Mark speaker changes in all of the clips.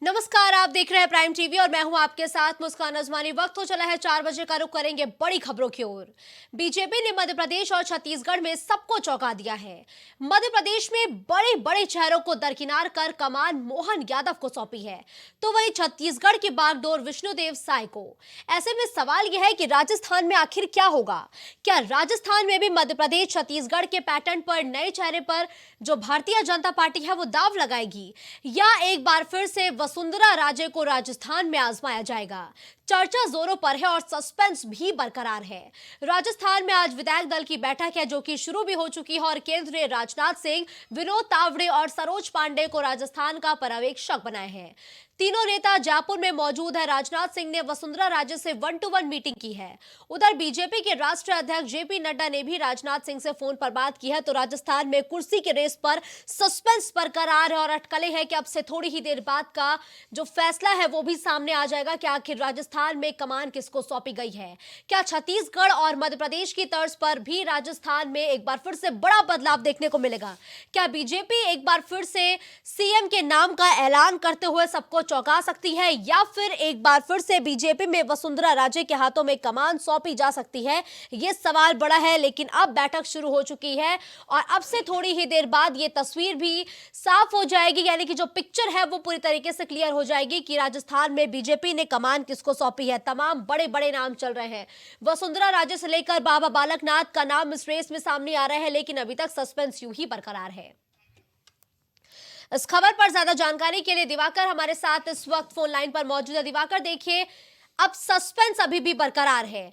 Speaker 1: नमस्कार, आप देख रहे हैं प्राइम टीवी और मैं हूं आपके साथ मुस्कान अजमानी। वक्त हो चला है 4 बजे का। रुख करेंगे बड़ी खबरों की ओर। बीजेपी ने मध्य प्रदेश और छत्तीसगढ़ में सबको चौंका दिया है। मध्य प्रदेश में बड़े बड़े चेहरों को दरकिनार कर कमान मोहन यादव को सौंपी है, तो वहीं छत्तीसगढ़ की बागडोर विष्णुदेव साय को। ऐसे में सवाल यह है कि राजस्थान में आखिर क्या होगा। क्या राजस्थान में भी मध्य प्रदेश छत्तीसगढ़ के पैटर्न पर नए चेहरे पर जो भारतीय जनता पार्टी है वो दाव लगाएगी, या एक बार फिर से वसुंधरा राजे को राजस्थान में आजमाया जाएगा। चर्चा जोरों पर है और सस्पेंस भी बरकरार है। राजस्थान में आज विधायक दल की बैठक है जो कि शुरू भी हो चुकी है और केंद्रीय राजनाथ सिंह, विनोद तावड़े और सरोज पांडे को राजस्थान का पर्यवेक्षक बनाए हैं। तीनों नेता जयपुर में मौजूद है। राजनाथ सिंह ने वसुंधरा राजे से 1-to-1 मीटिंग की है। उधर बीजेपी के राष्ट्रीय अध्यक्ष जेपी नड्डा ने भी राजनाथ सिंह से फोन पर बात की है। तो राजस्थान में कुर्सी के रेस पर सस्पेंस बरकरार है और अटकलें हैं कि अब से थोड़ी ही देर बाद का जो फैसला है वो भी सामने आ जाएगा कि आखिर राजस्थान में कमान किसको सौंपी गई है। क्या छत्तीसगढ़ और मध्य प्रदेश की तर्ज पर भी राजस्थान में एक बार फिर से बड़ा बदलाव देखने को मिलेगा। क्या बीजेपी एक बार फिर से सीएम के नाम का ऐलान करते हुए सबको चौंका सकती है, या फिर एक बार फिर से बीजेपी में वसुंधरा राजे के हाथों में कमान सौंपी जा सकती है। यह सवाल बड़ा है, लेकिन अब बैठक शुरू हो चुकी है और अब से थोड़ी ही देर बाद यह तस्वीर भी साफ हो जाएगी, यानी कि जो पिक्चर है वो पूरी तरीके से क्लियर हो जाएगी कि राजस्थान में बीजेपी ने कमान किसको सौंपी है। तमाम बड़े बड़े नाम चल रहे हैं। वसुंधरा राजे से लेकर बाबा बालकनाथ का नाम इस रेस में सामने आ रहे हैं, लेकिन अभी तक सस्पेंस यूं ही बरकरार है। इस खबर पर ज्यादा जानकारी के लिए दिवाकर हमारे साथ इस वक्त फोन लाइन पर मौजूद है। दिवाकर, देखिए, अब सस्पेंस अभी भी बरकरार है।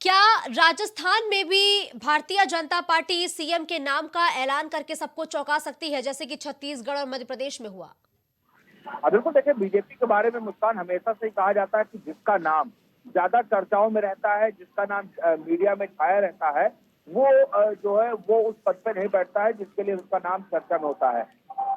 Speaker 1: क्या राजस्थान में भी भारतीय जनता पार्टी सीएम के नाम का ऐलान करके सबको चौंका सकती है, जैसे कि छत्तीसगढ़ और मध्य प्रदेश में हुआ?
Speaker 2: बिल्कुल देखिए, बीजेपी के बारे में मुस्कान हमेशा से ही कहा जाता है कि जिसका नाम ज्यादा चर्चाओं में रहता है, जिसका नाम मीडिया में छाया रहता है, वो जो है वो उस पद पे नहीं बैठता है जिसके लिए उसका नाम चर्चा में होता है।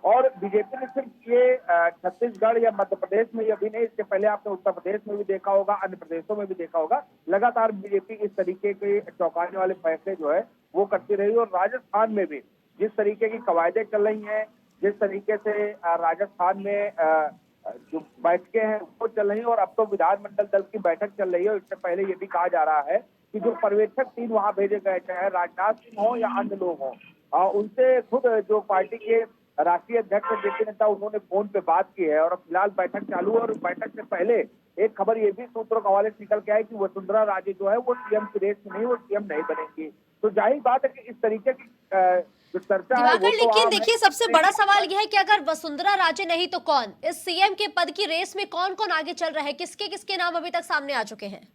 Speaker 2: और बीजेपी ने सिर्फ ये छत्तीसगढ़ या मध्य प्रदेश में अभी नहीं, इसके पहले आपने उत्तर प्रदेश में भी देखा होगा, अन्य प्रदेशों में भी देखा होगा, लगातार बीजेपी इस तरीके के चौंकाने वाले फैसले जो है वो करती रही। और राजस्थान में भी जिस तरीके की कवायदें चल रही हैं, जिस तरीके से राजस्थान में जो बैठकें हैं वो चल रही है, और अब तो विधानमंडल दल की बैठक चल रही है। और इससे पहले ये भी कहा जा रहा है कि जो पर्यवेक्षक 3 वहां भेजे गए, चाहे राजनाथ सिंह हो या अन्य लोग हों, उनसे खुद जो पार्टी के राष्ट्रीय अध्यक्ष जेपी नड्डा, उन्होंने फोन पे बात की है। और फिलहाल बैठक चालू है। और बैठक से पहले एक खबर ये भी सूत्रों के हवाले से निकल के आई कि वसुंधरा राजे जो है वो सीएम की रेस में नहीं, वो सीएम नहीं बनेंगी। तो जाहिर बात है कि इस तरीके की जो चर्चा है वो
Speaker 1: दिवाकर,
Speaker 2: तो
Speaker 1: लेकिन
Speaker 2: आम है।
Speaker 1: देखिए, सबसे बड़ा सवाल यह है कि अगर वसुंधरा राजे नहीं तो कौन? इस सीएम के पद की रेस में कौन कौन आगे चल रहा है? किसके किसके नाम अभी तक सामने आ चुके हैं?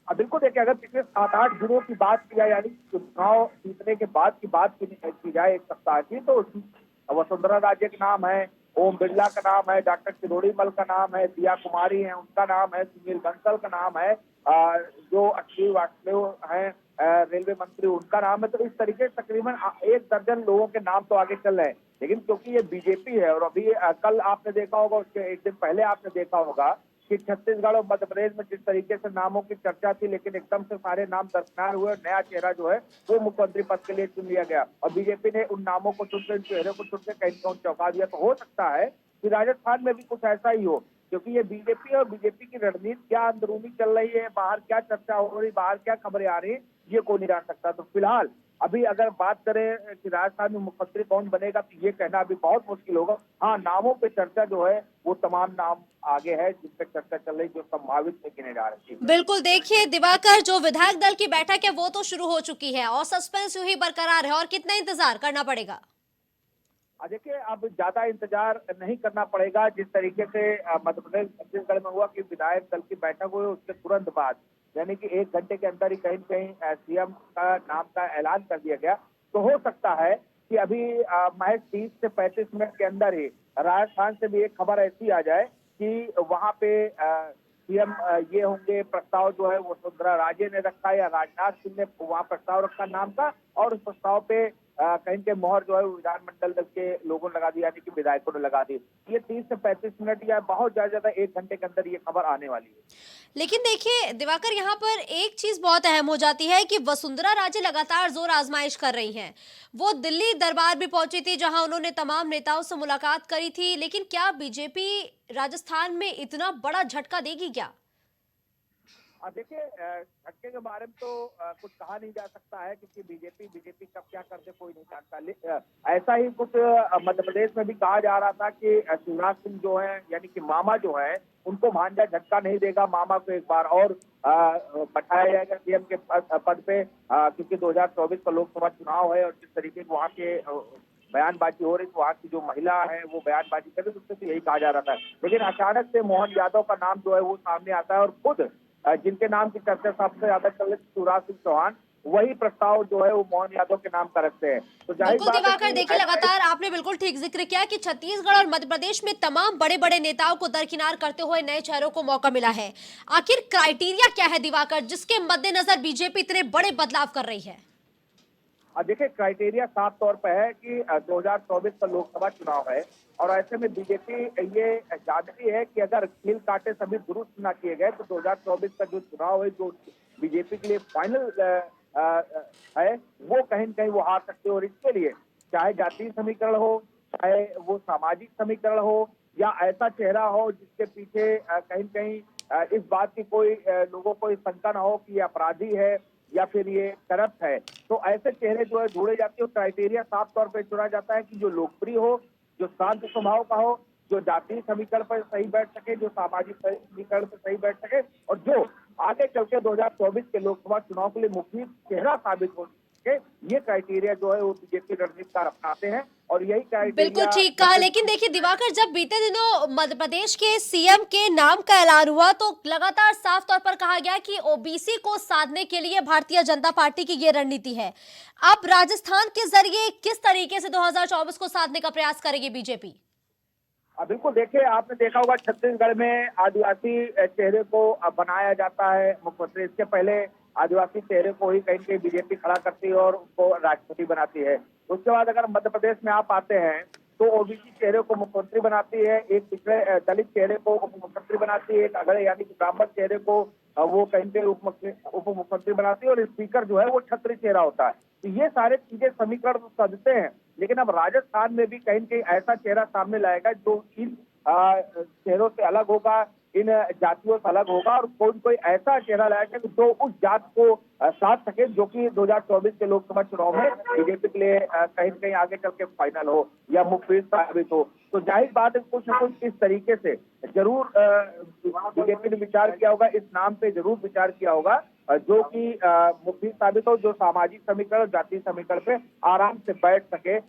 Speaker 2: बिल्कुल देखिए, अगर पिछले 7-8 दिनों की बात की जाए, यानी चुनाव जीतने के बाद की बात की जाए, एक सप्ताह की, तो उसमें वसुंधरा राजे का नाम है, ओम बिरला का नाम है, डॉक्टर किरोड़ी मल का नाम है, दिया कुमारी है उनका नाम है, सुनील बंसल का नाम है, जो अश्विनी वास्तव है रेलवे मंत्री, उनका नाम है। तो इस तरीके से तकरीबन 1 दर्जन लोगों के नाम तो आगे चल रहे हैं। लेकिन क्योंकि ये बीजेपी है, और अभी कल आपने देखा होगा, उसके एक दिन पहले आपने देखा होगा कि छत्तीसगढ़ और मध्य प्रदेश में जिस तरीके से नामों की चर्चा थी, लेकिन एकदम से सारे नाम दरकिनार हुए और नया चेहरा जो है वो मुख्यमंत्री पद के लिए चुन लिया गया। और बीजेपी ने उन नामों को चुनकर, चेहरे को चुनकर कहीं कहीं चौंका दिया। तो हो सकता है कि राजस्थान में भी कुछ ऐसा ही हो, क्योंकि ये बीजेपी और बीजेपी की रणनीति क्या अंदरूनी चल रही है, बाहर क्या चर्चा हो रही, बाहर क्या खबरें आ रही, ये कोई नहीं जान सकता। तो फिलहाल अभी अगर बात करें कि राजस्थान में मुख्यमंत्री कौन बनेगा, तो ये कहना अभी बहुत मुश्किल होगा। हाँ, नामों पे चर्चा जो है वो तमाम नाम आगे है जिस पे चर्चा चल रही, जो संभावित में गिने जा रहे हैं।
Speaker 1: बिल्कुल, देखिए दिवाकर, जो विधायक दल की बैठक है वो तो शुरू हो चुकी है और सस्पेंस यूं ही बरकरार है, और कितना इंतजार करना पड़ेगा?
Speaker 2: देखिए, अब ज्यादा इंतजार नहीं करना पड़ेगा। जिस तरीके से मध्य प्रदेश छत्तीसगढ़ में हुआ कि विधायक दल की बैठक हुई, उसके तुरंत बाद यानी कि 1 घंटे के अंदर ही कहीं न कहीं सीएम का नाम का ऐलान कर दिया गया। तो हो सकता है कि अभी महज 30 से 35 मिनट के अंदर ही राजस्थान से भी एक खबर ऐसी आ जाए कि वहां पे सीएम ये होंगे। प्रस्ताव जो है वो वसुंधरा राजे ने रखा या राजनाथ सिंह ने वहां प्रस्ताव रखा नाम का, और उस प्रस्ताव पे कहीं के मोहर जो है वो विधानमंडल दल के लोगों ने लगा दी, यानी कि विधायकों ने लगा दी। ये 30 से 35 मिनट या बहुत ज्यादा 1 घंटे के अंदर ये खबर आने वाली है।
Speaker 1: लेकिन देखिए दिवाकर, यहाँ पर एक चीज बहुत अहम हो जाती है कि वसुंधरा राजे लगातार जोर आजमाइश कर रही हैं। वो दिल्ली दरबार भी पहुंची थी, जहां उन्होंने तमाम नेताओं से मुलाकात करी थी। लेकिन क्या बीजेपी राजस्थान में इतना बड़ा झटका देगी क्या?
Speaker 2: देखिए, झटके के बारे में तो कुछ कहा नहीं जा सकता है, क्योंकि बीजेपी कब क्या कर दे कोई नहीं जानता। ऐसा ही कुछ मध्य प्रदेश में भी कहा जा रहा था कि शिवराज सिंह जो है, यानी कि मामा जो है, उनको भांजा झटका नहीं देगा, मामा को एक बार और बैठाया जाएगा सीएम के पद पे, क्योंकि 2024 का लोकसभा चुनाव है और जिस तरीके से वहाँ के बयानबाजी हो रही, तो वहाँ की जो महिला है वो बयानबाजी कर रही, उससे तो यही कहा जा रहा था। लेकिन अचानक से मोहन यादव का नाम जो है वो सामने आता है, और खुद जिनके नाम की चर्चा सबसे ज्यादा चल रही, शिवराज सिंह चौहान, वही प्रस्ताव जो है वो मोहन यादव के नाम का रखते हैं। तो जाहिर
Speaker 1: बिल्कुल
Speaker 2: बात है
Speaker 1: दिवाकर,
Speaker 2: कि
Speaker 1: देखिए लगातार आपने बिल्कुल ठीक जिक्र किया कि छत्तीसगढ़ और मध्य प्रदेश में तमाम बड़े बड़े नेताओं को दरकिनार करते हुए नए चेहरों को मौका मिला है। आखिर क्राइटेरिया क्या है दिवाकर, जिसके मद्देनजर बीजेपी इतने बड़े बदलाव कर रही है?
Speaker 2: देखिए, क्राइटेरिया साफ तौर पर है कि 2024 का लोकसभा चुनाव है, और ऐसे में बीजेपी ये जानती है कि अगर कील काटे सभी दुरुस्त न किए गए तो 2024 का जो चुनाव है, जो बीजेपी के लिए फाइनल है, वो कहीं न कहीं वो हार सकते हो। और इसके लिए चाहे जातीय समीकरण हो, चाहे वो सामाजिक समीकरण हो, या ऐसा चेहरा हो जिसके पीछे कहीं न कहीं इस बात की कोई लोगों को शंका न हो कि ये अपराधी है या फिर ये करप्ट है, तो ऐसे चेहरे जो है ढूंढे जाते हैं। क्राइटेरिया साफ तौर पर चुना जाता है कि जो लोकप्रिय हो, जो शांत स्वभाव का हो, जो जातीय समीकरण पर सही बैठ सके, जो सामाजिक समीकरण पर सही बैठ सके, और जो आगे चल के 2024 के लोकसभा चुनाव के लिए मुफीद चेहरा साबित हो सके। ये क्राइटेरिया जो है वो बीजेपी रणनीतिकार अपनाते हैं, और यही
Speaker 1: बिल्कुल
Speaker 2: क्राइटेरिया
Speaker 1: ठीक कहा। लेकिन देखिए दिवाकर, जब बीते दिनों मध्य प्रदेश के सीएम के नाम का ऐलान हुआ तो लगातार साफ तौर पर कहा गया कि ओबीसी को साधने के लिए भारतीय जनता पार्टी की ये रणनीति है। अब राजस्थान के जरिए किस तरीके से 2024 को साधने का प्रयास करेगी बीजेपी?
Speaker 2: बिल्कुल, देखिए, आपने देखा होगा छत्तीसगढ़ में आदिवासी चेहरे को बनाया जाता है मुख्यमंत्री। इसके पहले आदिवासी चेहरे को ही कहीं कहीं बीजेपी खड़ा करती है और उसको राष्ट्रपति बनाती है। उसके बाद अगर मध्य प्रदेश में आप आते हैं तो ओबीसी चेहरे को मुख्यमंत्री बनाती है, एक पिछड़े दलित चेहरे को उप मुख्यमंत्री बनाती है, एक अगड़े यानी कि ब्राह्मण चेहरे को वो कहीं कहीं उप मुख्यमंत्री बनाती है, और स्पीकर जो है वो क्षत्रिय चेहरा होता है। तो ये सारे चीजें समीकरण तो सजते हैं, लेकिन अब राजस्थान में भी कहीं न कहीं ऐसा चेहरा सामने लाएगा जो इन चेहरों से अलग होगा, इन जातियों से अलग होगा, और कोई कोई ऐसा चेहरा लाएगा कि जो उस जात को साध सके, जो कि 2024 के लोकसभा चुनाव में बीजेपी के लिए कहीं न कहीं आगे चल के फाइनल हो या मुफीद साबित हो। तो जाहिर बात है कुछ न कुछ इस तरीके से जरूर बीजेपी ने विचार किया होगा, इस नाम पे जरूर विचार किया होगा, जो कि मुफीद साबित हो, जो सामाजिक समीकरण, जातीय समीकरण पे आराम से बैठ सके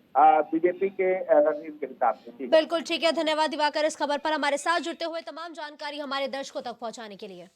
Speaker 2: बीजेपी के रणनीति के हिसाब से।
Speaker 1: बिल्कुल ठीक है, धन्यवाद दिवाकर इस खबर पर हमारे साथ जुड़ते हुए तमाम जानकारी हमारे दर्शकों तक पहुंचाने के लिए।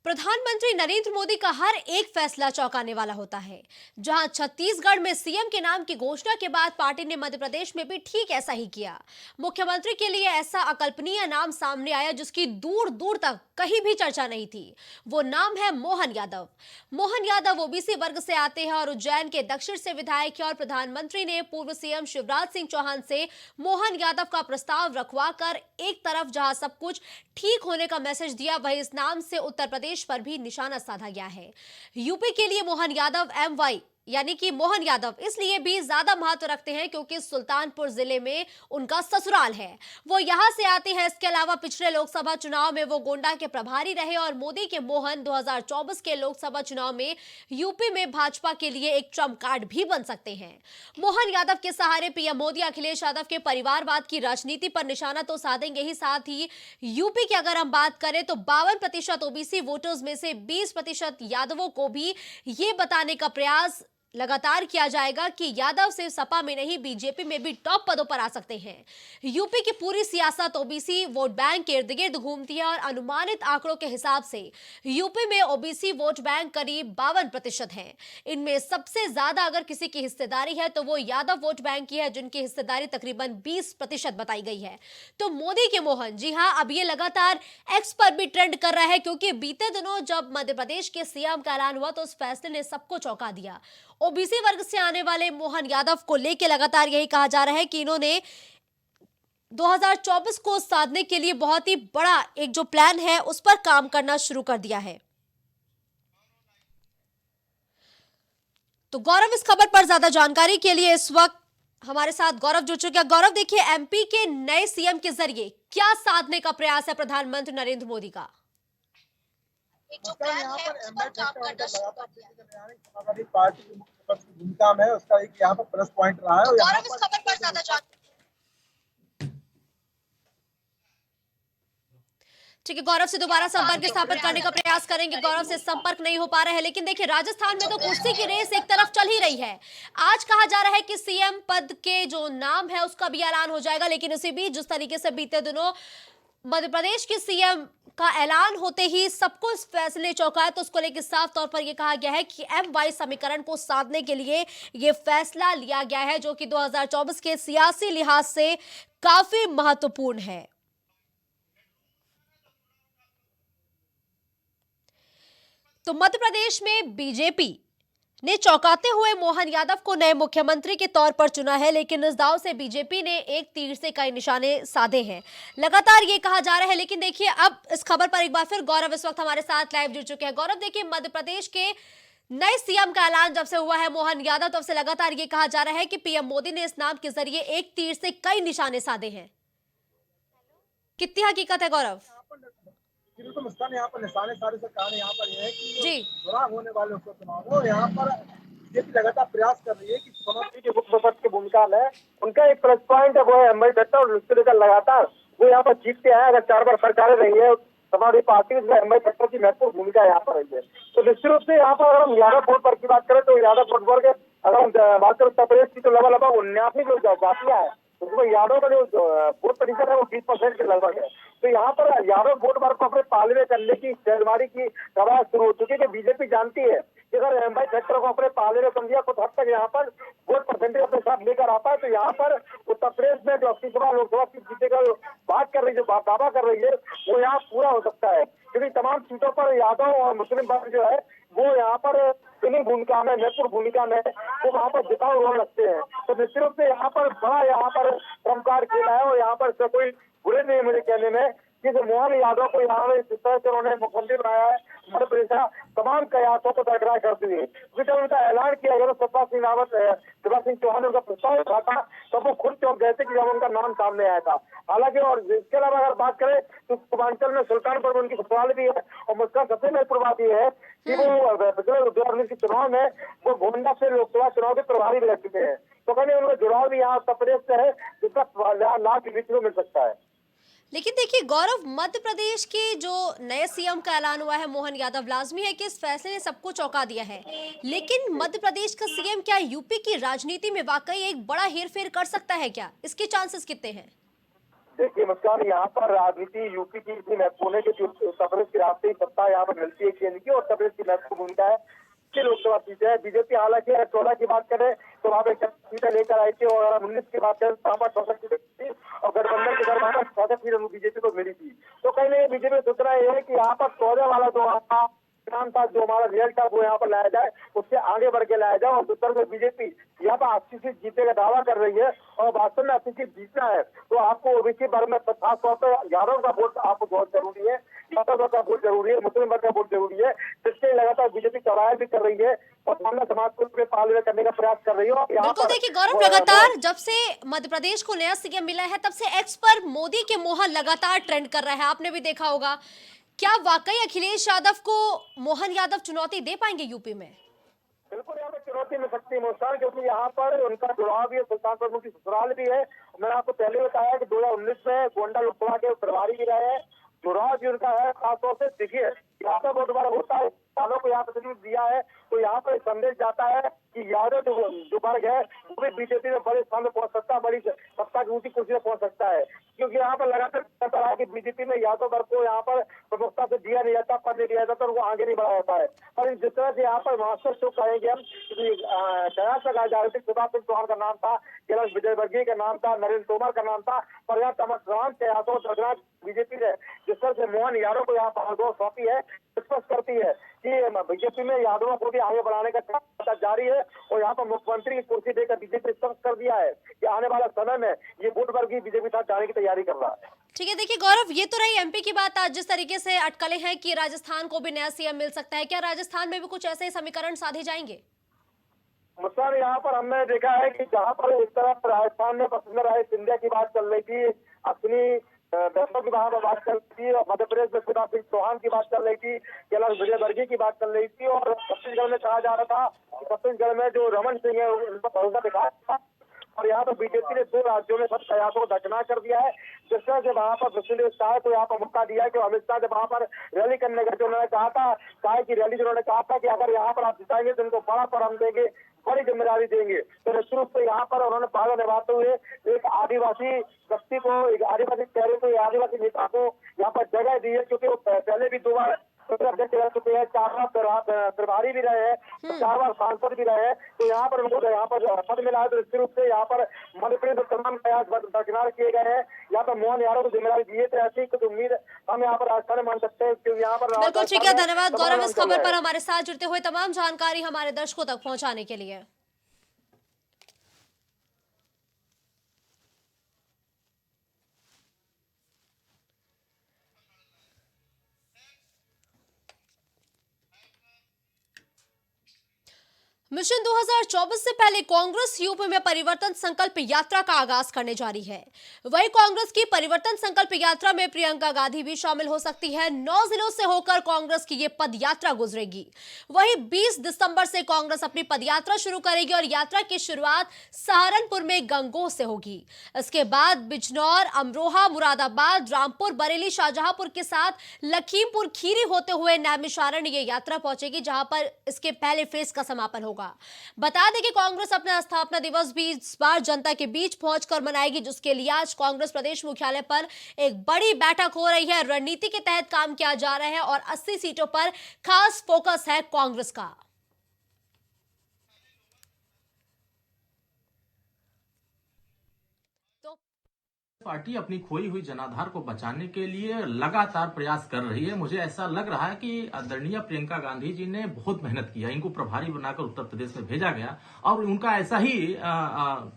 Speaker 1: प्रधानमंत्री नरेंद्र मोदी का हर एक फैसला चौंकाने वाला होता है। जहां छत्तीसगढ़ में सीएम के नाम की घोषणा के बाद पार्टी ने मध्य प्रदेश में भी ठीक ऐसा ही किया। मुख्यमंत्री के लिए ऐसा अकल्पनीय नाम सामने आया जिसकी दूर दूर तक कहीं भी चर्चा नहीं थी। वो नाम है मोहन यादव। मोहन यादव ओबीसी वर्ग से आते हैं और उज्जैन के दक्षिण से विधायक हैं, और प्रधानमंत्री ने पूर्व सीएम शिवराज सिंह चौहान से मोहन यादव का प्रस्ताव रखवाकर एक तरफ जहां सब कुछ ठीक होने का मैसेज दिया, वहीं इस नाम से उत्तर प्रदेश पर भी निशाना साधा गया है। यूपी के लिए मोहन यादव MY यानी कि मोहन यादव इसलिए भी ज्यादा महत्व रखते हैं क्योंकि सुल्तानपुर जिले में उनका ससुराल है, वो यहां से आते हैं। इसके अलावा पिछले लोकसभा चुनाव में वो गोंडा के प्रभारी रहे, और मोदी के मोहन 2024 के लोकसभा चुनाव में यूपी में भाजपा के लिए एक ट्रम्प कार्ड भी बन सकते हैं। मोहन यादव के सहारे पीएम मोदी अखिलेश यादव के परिवारवाद की राजनीति पर निशाना तो साधेंगे ही, साथ ही यूपी की अगर हम बात करें तो 52% ओबीसी वोटर्स में से 20% यादवों को भी ये बताने का प्रयास लगातार किया जाएगा कि यादव सिर्फ सपा में नहीं बीजेपी में भी टॉप पदों पर आ सकते हैं। यूपी की पूरी सियासत ओबीसी वोट बैंक के इर्द गिर्द घूमती है और अनुमानित आंकड़ों के हिसाब से यूपी में ओबीसी वोट बैंक करीब 52% है। इनमें सबसे ज्यादा अगर किसी की हिस्सेदारी है तो वो यादव वोट बैंक की है, जिनकी हिस्सेदारी तकरीबन 20% बताई गई है। तो मोदी के मोहन, जी हाँ, अब ये लगातार एक्स पर भी ट्रेंड कर रहा है, क्योंकि बीते दिनों जब मध्य प्रदेश के सीएम का ऐलान हुआ तो उस फैसले ने सबको चौंका दिया। ओबीसी वर्ग से आने वाले मोहन यादव को लेकर लगातार यही कहा जा रहा है कि इन्होंने 2024 को साधने के लिए बहुत ही बड़ा एक जो प्लान है उस पर काम करना शुरू कर दिया है। तो गौरव, इस खबर पर ज्यादा जानकारी के लिए इस वक्त हमारे साथ गौरव जुड़ चुके हैं। गौरव, देखिए, एमपी के नए सीएम के जरिए क्या साधने का प्रयास है प्रधानमंत्री नरेंद्र मोदी का?
Speaker 3: एक जो प्लान है उस पर काम करना शुरू कर दिया। समाजवादी पार्टी की मुख्य विपक्ष की भूमिका में उसका एक यहाँ पर प्लस पॉइंट रहा है। और
Speaker 1: गौरव, इस खबर पर ज्यादा ठीक है, गौरव से दोबारा संपर्क स्थापित करने का प्रयास करेंगे। गौरव से संपर्क नहीं हो पा रहा है, लेकिन देखिए, राजस्थान में तो कुर्सी की रेस एक तरफ चल ही रही है। आज कहा जा रहा है कि सीएम पद के जो नाम है उसका भी ऐलान हो जाएगा, लेकिन इसी बीच जिस तरीके से बीते दिनों मध्य प्रदेश के सीएम का ऐलान होते ही सबको इस फैसले चौंकाया, तो उसको लेकर साफ तौर पर यह कहा गया है कि एम वाई समीकरण को साधने के लिए यह फैसला लिया गया है, जो कि 2024 के सियासी लिहाज से काफी महत्वपूर्ण है। तो मध्य प्रदेश में बीजेपी ने चौंकाते हुए मोहन यादव को नए मुख्यमंत्री के तौर पर चुना है, लेकिन इस दांव से बीजेपी ने एक तीर से कई निशाने साधे हैं, लगातार ये कहा जा रहा है। लेकिन देखिए, अब इस खबर पर एक बार फिर गौरव इस वक्त हमारे साथ लाइव जुड़ चुके हैं। गौरव, देखिए, मध्य प्रदेश के नए सीएम का ऐलान जब से हुआ है मोहन यादव, तब से लगातार ये कहा जा रहा है कि पीएम मोदी ने इस नाम के जरिए एक तीर से कई निशाने साधे हैं। कितनी हकीकत है गौरव?
Speaker 3: तो मुस्कान यहाँ पर निशाने सारे से कारण यहाँ पर यह है कि
Speaker 1: जी,
Speaker 3: चुनाव होने वाले उपचुनाव हो, यहाँ पर बीजेपी लगातार प्रयास कर रही है कि समाजवादी के मुख्य विपक्ष की भूमिका में उनका एक प्लस पॉइंट है, वो है एम.वाई. दत्ता। और उसको लेकर लगातार वो यहाँ पर जीतते आए। अगर 4 बार सरकारें रही है समाजवादी पार्टी, उसमें एम.वाई. दत्ता की महत्वपूर्ण भूमिका यहाँ पर रही है। तो निश्चित रूप से यहाँ पर अगर हम यादव वोट वर्ग की बात करें तो यादव वोट वर्ग, अगर हम बात करें उत्तर प्रदेश की, तो लगभग 89 जो जातियां है उसमें यादव का जो वोट प्रतिशत है वो 20% के लगभग है। तो यहाँ पर यादव वोट वर्ग को अपने पाले में करने की जल्दबाजी की कवायद शुरू हो चुकी है कि बीजेपी जानती है कि अगर एम.वाई. सेक्टर को अपने पाले में कर लिया कुछ हद तक यहाँ पर वोट परसेंटेज अपने साथ लेकर आता है, तो यहाँ पर उत्तर प्रदेश में जो 80 सभा लोकसभा सीट जीतने का बात कर रही है, जो दावा कर रही है, वो यहाँ पूरा हो सकता है। क्योंकि तमाम सीटों पर यादव और मुस्लिम वर्ग जो है वो यहाँ पर इन्हीं भूमिका में, महत्वपूर्ण भूमिका में वो वहाँ पर जिताव रोल रखते हैं। तो निश्चित रूप से यहाँ पर बड़ा यहाँ पर क्रमकार खेला है। और यहाँ पर कोई बुरे नहीं मुझे कहने में कि मोहन यादव को यहाँ में जिस तरह से उन्होंने मुख्यमंत्री बनाया है, मध्य प्रदेश का तमाम कयासों को दरकिनार कर दी है। जब उनका ऐलान किया गया तो शिवराज सिंह चौहान ने उनका प्रस्ताव उठा था, तब वो खुद चौंक गए थे कि जब उनका नाम सामने आया था। हालांकि और इसके अलावा अगर बात करें तो पूर्वांचल में सुल्तानपुर में उनकी ससुराल भी है। और मुझका सबसे महत्वपूर्ण बात यह है कि वो पिछले 2019 के चुनाव में वो गोंडा से लोकसभा चुनाव के प्रभारी रह चुके हैं। तो कहीं उनका जुड़ाव भी यहाँ उत्तर प्रदेश से है, जिसका लाभ बीजेपी को मिल सकता है।
Speaker 1: लेकिन देखिए गौरव, मध्य प्रदेश के जो नए सीएम का ऐलान हुआ है मोहन यादव, लाजमी है कि इस फैसले ने सबको चौंका दिया है, लेकिन मध्य प्रदेश का सीएम क्या यूपी की राजनीति में वाकई एक बड़ा हेरफेर कर सकता है क्या? इसके चांसेस कितने हैं?
Speaker 2: देखिए मुस्कान, यहाँ पर राजनीति यूपी की इतनी महत्वपूर्ण है कि उत्तर प्रदेश की राष्ट्रीय सत्ता यहाँ पर मिलती है केंद्र की, और उत्तर प्रदेश की महत्वपूर्ण भूमिका है। लोकसभा सीटें है बीजेपी, हालांकि 14 की बात करें तो वहाँ पे सीटें लेकर आई थी, और 19 की बात करें तो वहाँ पर 64 सीटें थी, और गठबंधन के दरमियान 64 सीटें बीजेपी को मिली थी। तो कहीं नहीं बीजेपी सूचना यह है कि यहाँ पर 14 वाला जो प्लान था, जो हमारा रिजल्ट था, वो यहाँ पर लाया जाए, उससे आगे बढ़ के लाया जाए। और उत्तर में बीजेपी यहाँ पर 80 सीट जीतने का दावा कर रही है, और वास्तव में 80 सीट जीतना है तो आपको ओबीसी वर्ग में खास तौर पर यादव का वोट आपको बहुत जरूरी है, यादव का वोट जरूरी है, मुस्लिम वर्ग का वोट जरूरी है, जिसके लगातार बीजेपी चौराहे भी कर रही है और सामना समाज को पालन करने का प्रयास कर रही है।
Speaker 1: बिल्कुल, देखिए गौरव, लगातार जब से मध्य प्रदेश को नया सीएम मिला है तब से एक्स पर मोदी के मोहन लगातार ट्रेंड कर रहा है, आपने भी देखा होगा। क्या वाकई अखिलेश यादव को मोहन यादव चुनौती दे पाएंगे यूपी में?
Speaker 2: बिल्कुल यहाँ पर चुनौती मिल सकती है मुस्कान, क्योंकि यहाँ पर उनका जुड़ाव भी है, सुल्तानपुर उनकी ससुराल भी है। मैंने आपको पहले बताया कि 2019 में गोंडा लोकसभा के प्रभारी भी रहे हैं,
Speaker 3: चुनाव भी उनका है। खासतौर से देखिए यहाँ पे बहुत बड़ा होता है, किसानों को यहाँ पे तकलीफ दिया है, तो यहाँ पे संदेश जाता है कि यादव जो वर्ग है वो भी बीजेपी में बड़े स्थान में पहुंच सकता है, बड़ी सत्ता की ऊंची कुर्सी में पहुंच सकता है, क्योंकि यहाँ पर लगातार पता है कि बीजेपी में यादव वर्ग को यहाँ पर प्रमुखता से दिया नहीं जाता, पद नहीं दिया जाता, तो वो आगे नहीं बढ़ा होता है। और जिस तरह से यहाँ पर मास्टर स्ट्रोक कहेंगे हम, कयास लगाए जा रहे थे, शिवराज सिंह चौहान का नाम था, कैलाश विजयवर्गीय का नाम था, नरेंद्र तोमर का नाम था, और यहाँ तमाम कयासों दर्जनाक बीजेपी ने जिस तरह से मोहन यादव को यहाँ पर सौंपी है, स्पष्ट करती है कि बीजेपी में यादवों को भी आगे बढ़ाने का काम जारी है। और यहाँ पर मुख्यमंत्री की कुर्सी देकर बीजेपी स्पष्ट कर दिया है कि आने वाला समय में ये वोट वर्गीय बीजेपी साथ जाने की तैयारी कर रहा है।
Speaker 1: ठीक है, देखिए गौरव, ये तो रही एमपी की बात। आज जिस तरीके से अटकलें हैं कि राजस्थान को भी नया सीएम मिल सकता है, क्या राजस्थान में भी कुछ ऐसे समीकरण साधे जाएंगे?
Speaker 3: मुस्कान, यहाँ पर हमने देखा है कि जहाँ पर इस तरफ राजस्थान में वसुंधरा राजे सिंधिया की बात चल रही थी, अश्विनी वैष्णव की बात चल रही थी, और मध्य प्रदेश में शिवराज सिंह चौहान की बात चल रही थी, कैलाश विजयवर्गीय की बात चल रही थी, और छत्तीसगढ़ में कहा जा रहा था कि छत्तीसगढ़ में जो रमन सिंह है उनको भरोसा दिखाया था। और यहाँ पर बीजेपी ने 2 राज्यों में सब कयासों को दरकिनार कर दिया है। जिस तरह से वहाँ पर विष्णुदेव साय को यहाँ पर मौका दिया है कि अमित शाह जब वहाँ पर रैली करने का, जो उन्होंने कहा था, साय की रैली जिन्होंने कहा था कि अगर यहाँ पर आप जिताएंगे तो उनको बड़ा पर हम देंगे, बड़ी जिम्मेदारी देंगे, तो निश्चित रूप से यहाँ पर उन्होंने वादा निभाते हुए एक आदिवासी व्यक्ति को, एक आदिवासी चेहरे को, आदिवासी नेता को यहाँ पर जगह दी है, क्योंकि वो पहले भी 2 बार अध्यक्ष रह चुके हैं, 4 बार प्रभारी भी रहे हैं, 4 बार सांसद भी रहे हैं, तो यहाँ पर उनको यहाँ पर पद मिला है। तो निश्चित रूप से यहाँ पर मध्य प्रदेश में तमाम प्रयास दरकिनार किए गए हैं। यहाँ पर मोहन यादव को जिम्मेदारी दी है, तो ऐसी कुछ उम्मीद हम यहाँ पर राजस्थान में मान सकते हैं, क्योंकि यहाँ पर
Speaker 1: बिल्कुल ठीक है, धन्यवाद गौरव इस खबर पर हमारे साथ जुड़ते हुए तमाम जानकारी हमारे दर्शकों तक पहुंचाने के लिए। मिशन 2024 से पहले कांग्रेस यूपी में परिवर्तन संकल्प यात्रा का आगाज करने जा रही है। वहीं कांग्रेस की परिवर्तन संकल्प यात्रा में प्रियंका गांधी भी शामिल हो सकती है। 9 जिलों से होकर कांग्रेस की ये पद यात्रा गुजरेगी। वहीं 20 दिसंबर से कांग्रेस अपनी पद यात्रा शुरू करेगी और यात्रा की शुरुआत सहारनपुर में गंगोह से होगी। इसके बाद बिजनौर, अमरोहा, मुरादाबाद, रामपुर, बरेली, शाहजहांपुर के साथ लखीमपुर खीरी होते हुए नैमिषारण्य ये यात्रा पहुंचेगी, जहां पर इसके पहले फेज का समापन होगा। बता दें कि कांग्रेस अपना स्थापना दिवस भी इस बार जनता के बीच पहुंचकर मनाएगी, जिसके लिए आज कांग्रेस प्रदेश मुख्यालय पर एक बड़ी बैठक हो रही है। रणनीति के तहत काम किया जा रहा है और 80 सीटों पर खास फोकस है कांग्रेस का।
Speaker 4: पार्टी अपनी खोई हुई जनाधार को बचाने के लिए लगातार प्रयास कर रही है। मुझे ऐसा लग रहा है कि आदरणीय प्रियंका गांधी जी ने बहुत मेहनत किया, इनको प्रभारी बनाकर उत्तर प्रदेश में भेजा गया और उनका ऐसा ही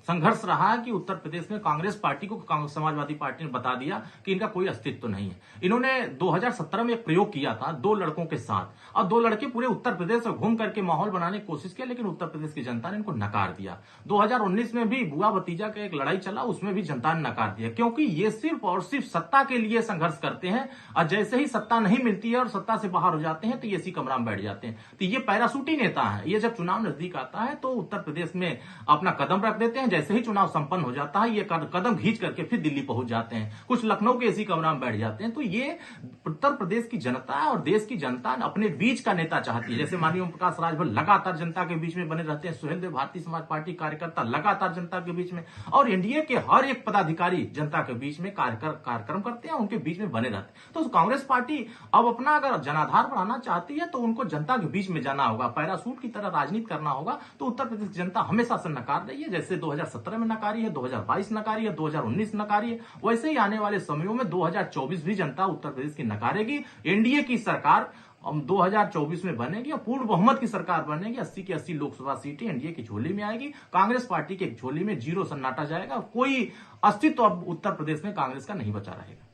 Speaker 4: संघर्ष रहा कि उत्तर प्रदेश में कांग्रेस पार्टी को समाजवादी पार्टी ने बता दिया कि इनका कोई अस्तित्व नहीं है। इन्होंने 2017 में एक प्रयोग किया था 2 लड़कों के साथ, और 2 लड़के पूरे उत्तर प्रदेश में घूम करके माहौल बनाने की कोशिश किया, लेकिन उत्तर प्रदेश की जनता ने इनको नकार दिया। 2019 में भी बुआ भतीजा का एक लड़ाई चला, उसमें भी जनता ने नकार दिया, क्योंकि ये सिर्फ और सिर्फ सत्ता के लिए संघर्ष करते हैं और जैसे ही सत्ता नहीं मिलती है और सत्ता से बाहर हो जाते हैं तो ये इसी कमरा में बैठ जाते हैं। तो ये पैरासूटी नेता है। ये जब चुनाव नजदीक आता है तो उत्तर प्रदेश में अपना कदम रख देते हैं, जैसे ही चुनाव संपन्न हो जाता है ये कदम खींच करके फिर दिल्ली पहुंच जाते हैं, कुछ लखनऊ के इसी कमरा में बैठ जाते हैं। तो ये उत्तर प्रदेश की जनता और देश की जनता अपने बीच का नेता चाहती है। जैसे माननीय ओम प्रकाश राजभर लगातार जनता के बीच में बने रहते हैं, सुहेल देव भारतीय समाज पार्टी कार्यकर्ता लगातार जनता के बीच में, और एनडीए के हर एक पदाधिकारी जनता के बीच में कार्यक्रम करते हैं, उनके बीच में बने रहते हैं। तो कांग्रेस पार्टी अब अपना अगर जनाधार बढ़ाना चाहती है तो उनको जनता के बीच में जाना होगा, पैरासूट की तरह राजनीति करना होगा। तो उत्तर प्रदेश की जनता हमेशा से नकार रही है, जैसे 2017 में नकारी है, 2022 नकारी है, 2019 नकारी है, वैसे ही आने वाले समयों में 2024 भी जनता उत्तर प्रदेश की नकारेगी। एनडीए की सरकार 2024 में बनेगी और पूर्ण बहुमत की सरकार बनेगी। 80 की 80 लोकसभा सीटें एनडीए की झोली में आएगी, कांग्रेस पार्टी के झोली में जीरो सन्नाटा जाएगा, कोई अस्तित्व अब उत्तर प्रदेश में कांग्रेस का नहीं बचा रहेगा।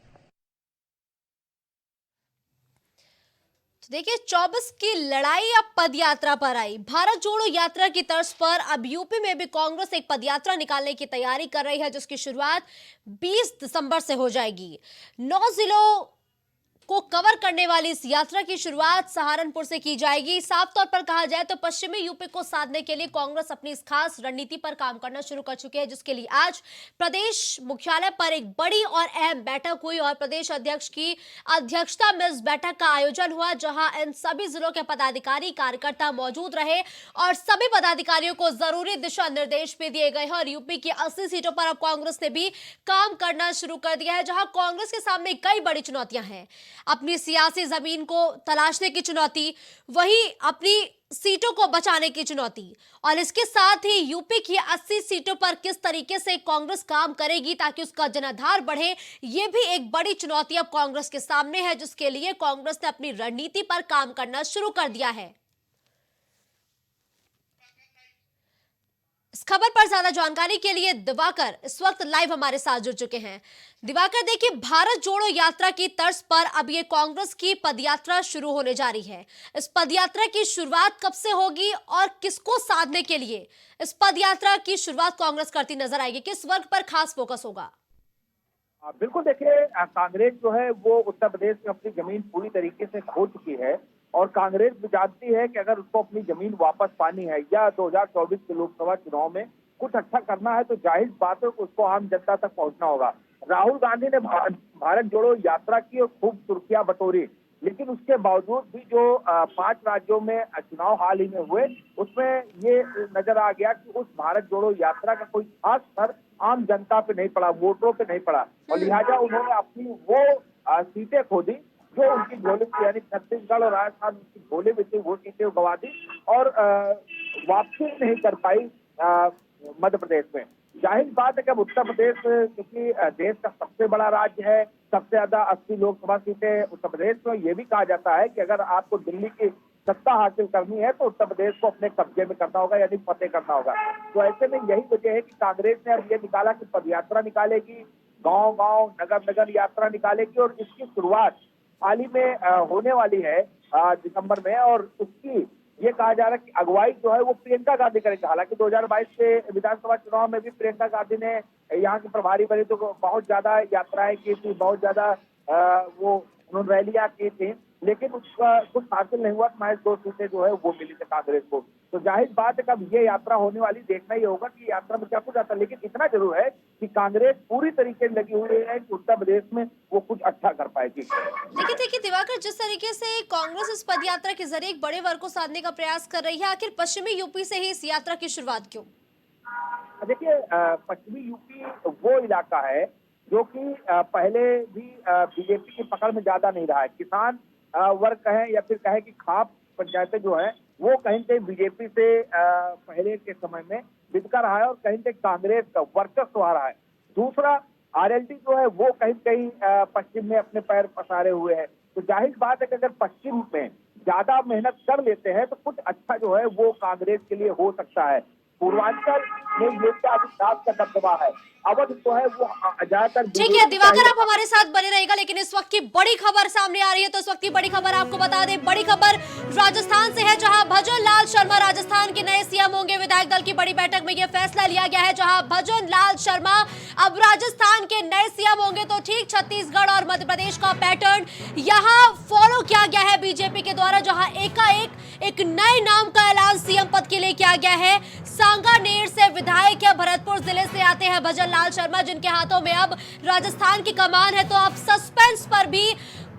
Speaker 1: तो देखिए, 24 की लड़ाई अब पदयात्रा पर आई। भारत जोड़ो यात्रा की तर्ज पर अब यूपी में भी कांग्रेस एक पदयात्रा निकालने की तैयारी कर रही है, जिसकी शुरुआत 20 दिसंबर से हो जाएगी। 9 जिलों को कवर करने वाली इस यात्रा की शुरुआत सहारनपुर से की जाएगी। साफ तौर पर कहा जाए तो पश्चिमी यूपी को साधने के लिए कांग्रेस अपनी इस खास रणनीति पर काम करना शुरू कर चुकी है, जिसके लिए आज प्रदेश मुख्यालय पर एक बड़ी और अहम बैठक हुई और प्रदेश अध्यक्ष की अध्यक्षता में इस बैठक का आयोजन हुआ, जहां इन सभी जिलों के पदाधिकारी कार्यकर्ता मौजूद रहे और सभी पदाधिकारियों को जरूरी दिशा निर्देश भी दिए गए हैं। और यूपी की 80 सीटों पर अब कांग्रेस ने भी काम करना शुरू कर दिया है, जहां कांग्रेस के सामने कई बड़ी चुनौतियां हैं। अपनी सियासी जमीन को तलाशने की चुनौती, वहीं अपनी सीटों को बचाने की चुनौती, और इसके साथ ही यूपी की 80 सीटों पर किस तरीके से कांग्रेस काम करेगी ताकि उसका जनाधार बढ़े, यह भी एक बड़ी चुनौती अब कांग्रेस के सामने है, जिसके लिए कांग्रेस ने अपनी रणनीति पर काम करना शुरू कर दिया है। इस खबर पर ज्यादा जानकारी के लिए दिवाकर इस वक्त लाइव हमारे साथ जुड़ चुके हैं। दिवाकर, देखिए, भारत जोड़ो यात्रा की तर्ज पर अब ये कांग्रेस की पदयात्रा शुरू होने जा रही है। इस पदयात्रा की शुरुआत कब से होगी और किसको साधने के लिए इस पदयात्रा की शुरुआत कांग्रेस करती नजर आएगी? किस वर्ग पर खास फोकस होगा?
Speaker 2: बिल्कुल, देखिए, कांग्रेस जो है वो उत्तर प्रदेश में अपनी जमीन पूरी तरीके से खो चुकी है और कांग्रेस भी जानती है कि अगर उसको अपनी जमीन वापस पानी है या 2024 के लोकसभा चुनाव में कुछ अच्छा करना है तो जाहिर बात है उसको आम जनता तक पहुंचना होगा। राहुल गांधी ने भारत जोड़ो यात्रा की और खूब सुर्खियां बटोरी, लेकिन उसके बावजूद भी जो 5 राज्यों में चुनाव हाल ही में हुए उसमें ये नजर आ गया कि उस भारत जोड़ो यात्रा का कोई खास असर आम जनता पे नहीं पड़ा, वोटरों पे नहीं पड़ा, और लिहाजा उन्होंने अपनी वो सीटें खो दी जो उनकी झोली थी, यानी छत्तीसगढ़ और राजस्थान उनकी झोली में थी, वो सीटें गंवा दी और वापसी नहीं कर पाई मध्य प्रदेश में। जाहिर बात है कि अब उत्तर प्रदेश क्योंकि देश का सबसे बड़ा राज्य है, सबसे ज्यादा 80 लोकसभा सीटें उत्तर प्रदेश में, ये भी कहा जाता है कि अगर आपको दिल्ली की सत्ता हासिल करनी है तो उत्तर प्रदेश को अपने कब्जे में करना होगा, यानी फतेह करना होगा। तो ऐसे में यही वजह है कि कांग्रेस ने अब ये निकाला कि पदयात्रा निकालेगी, गांव गांव नगर नगर यात्रा निकालेगी और इसकी शुरुआत हाल ही में होने वाली है दिसंबर में, और उसकी ये कहा जा रहा है कि अगुवाई जो है वो प्रियंका गांधी करेंगे। हालांकि 2022 के विधानसभा चुनाव में भी प्रियंका गांधी ने यहाँ की प्रभारी बनी तो बहुत ज्यादा यात्राएं की थी, बहुत ज्यादा वो उन्होंने रैलियां की थी, लेकिन उसका कुछ हासिल नहीं हुआ। महज 2 सीटें जो है वो मिली थी कांग्रेस को। तो जाहिर बात है कि अब ये यात्रा होने वाली, देखना ही होगा कि यात्रा में क्या कुछ आता है, लेकिन इतना जरूर है कि कांग्रेस पूरी तरीके से लगी हुई है कि उत्तर प्रदेश में वो कुछ अच्छा कर पाएगी।
Speaker 1: देखिए दिवाकर, जिस तरीके से कांग्रेस इस पदयात्रा के जरिए एक बड़े वर्ग को साधने का प्रयास कर रही है, आखिर पश्चिमी यूपी से ही इस यात्रा की शुरुआत क्यों?
Speaker 2: देखिए, पश्चिमी यूपी वो इलाका है जो कि पहले भी बीजेपी की पकड़ में ज्यादा नहीं रहा है। किसान वर्ग कहें या फिर कहें कि खाप पंचायतें जो है वो कहीं कहीं बीजेपी से पहले के समय में बिकता रहा है और कहीं कहीं कांग्रेस का वर्चस्व आ रहा है। दूसरा, आरएलडी जो है वो कहीं कहीं पश्चिम में अपने पैर पसारे हुए है। तो जाहिर बात है कि अगर पश्चिम में ज्यादा मेहनत कर लेते हैं तो कुछ अच्छा जो है वो कांग्रेस के लिए हो सकता है। पूर्वांचल में योगी आदित्यनाथ का दबदबा है, अवध जो है वो ज्यादातर।
Speaker 1: ठीक है दिवाकर, आप हमारे साथ बने रहेगा, लेकिन इस वक्त की बड़ी खबर सामने आ रही है, तो इस वक्त की बड़ी खबर आपको बता दें। बड़ी खबर राजस्थान से है, जहां भजन लाल शर्मा राजस्थान के नए सीएम होंगे। विधायक दल की बड़ी बैठक में यह फैसला लिया गया है, जहां भजन लाल शर्मा अब राजस्थान के नए सीएम होंगे। तो ठीक छत्तीसगढ़ और मध्य प्रदेश का पैटर्न यहाँ फॉलो किया गया है बीजेपी के द्वारा, जहां एकाएक एक नए नाम का ऐलान सीएम पद के लिए किया गया है। सांगानेर से विधायक या भरतपुर जिले से आते हैं भजन लाल शर्मा, जिनके हाथों में अब राजस्थान की कमान है। तो अब सस्पेंस पर भी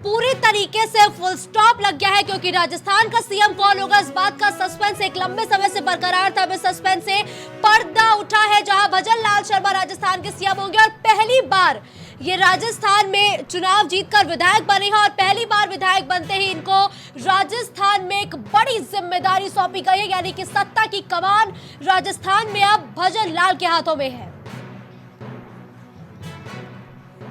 Speaker 1: पूरी तरीके से फुल स्टॉप लग गया है, क्योंकि राजस्थान का सीएम कौन होगा, इस बात का सस्पेंस एक लंबे समय से बरकरार था। इस सस्पेंस से पर्दा उठा है, जहां भजन लाल शर्मा राजस्थान के सीएम होंगे और पहली बार ये राजस्थान में चुनाव जीतकर विधायक बने हैं और पहली बार विधायक बनते ही इनको राजस्थान में एक बड़ी जिम्मेदारी सौंपी गई है, यानी कि सत्ता की कमान राजस्थान में अब भजन लाल के हाथों में है।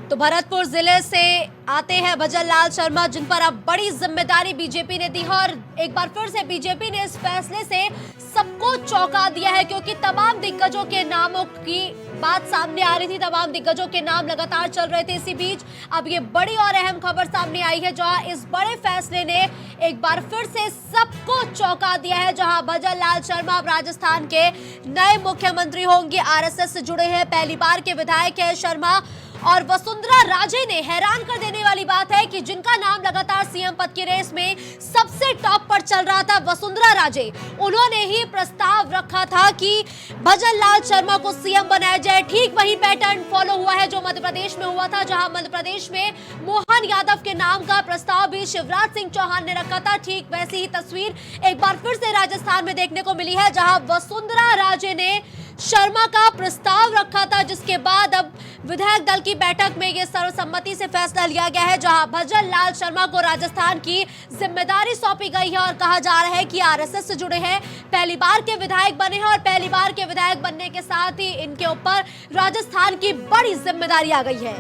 Speaker 1: तो भरतपुर जिले से आते हैं भजन लाल शर्मा, जिन पर अब बड़ी जिम्मेदारी बीजेपी ने दी है और एक बार फिर से बीजेपी ने इस फैसले से सबको चौंका दिया है, क्योंकि तमाम दिग्गजों के नामों की बात सामने आ रही थी, तमाम दिग्गजों के नाम लगातार चल रहे थे। इसी बीच अब ये बड़ी और अहम खबर सामने आई है, जहां इस बड़े फैसले ने एक बार फिर से सबको चौंका दिया है, जहां भजन लाल शर्मा अब राजस्थान के नए मुख्यमंत्री होंगे। आरएसएस से जुड़े हैं, पहली बार के विधायक है शर्मा और वसुंधरा राजे ने हैरान कर देने वाली बात है कि जिनका नाम लगातार सीएम पद की रेस में सबसे टॉप पर चल रहा था, वसुंधरा राजे, उन्होंने ही प्रस्ताव रखा था कि भजन लाल शर्मा को सीएम बनाया जाए। ठीक वही पैटर्न फॉलो हुआ है जो मध्य प्रदेश में हुआ था, जहां मध्य प्रदेश में मोहन यादव के नाम का प्रस्ताव भी शिवराज सिंह चौहान ने रखा था। ठीक वैसी ही तस्वीर एक बार फिर से राजस्थान में देखने को मिली है, जहां वसुंधरा राजे ने शर्मा का प्रस्ताव रखा था, जिसके बाद अब विधायक दल की बैठक में यह सर्वसम्मति से फैसला लिया गया है, जहां भजन लाल शर्मा को राजस्थान की जिम्मेदारी सौंपी गई है। और कहा जा रहा है कि आरएसएस से जुड़े हैं, पहली बार के विधायक बने हैं और पहली बार के विधायक बनने के साथ ही इनके ऊपर राजस्थान की बड़ी जिम्मेदारी आ गई है।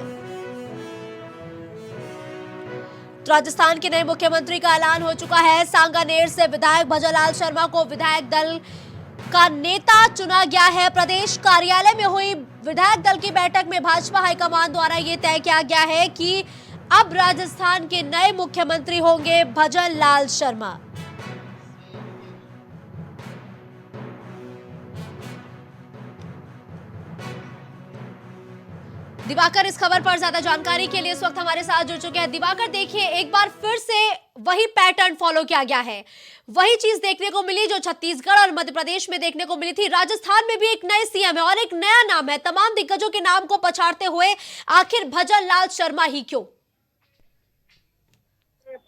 Speaker 1: राजस्थान के नए मुख्यमंत्री का ऐलान हो चुका है। सांगानेर से विधायक भजन लाल शर्मा को विधायक दल का नेता चुना गया है। प्रदेश कार्यालय में हुई विधायक दल की बैठक में भाजपा हाईकमान द्वारा यह तय किया गया है कि अब राजस्थान के नए मुख्यमंत्री होंगे भजन लाल शर्मा। दिवाकर इस खबर पर ज्यादा जानकारी के लिए इस वक्त हमारे साथ जुड़ चुके हैं। दिवाकर, देखिए एक बार फिर से वही पैटर्न फॉलो किया गया है, वही चीज देखने को मिली जो छत्तीसगढ़ और मध्य प्रदेश में देखने को मिली थी। राजस्थान में भी एक नए सीएम है और एक नया नाम है। तमाम दिग्गजों के नाम को पछाड़ते हुए आखिर भजन लाल शर्मा ही क्यों?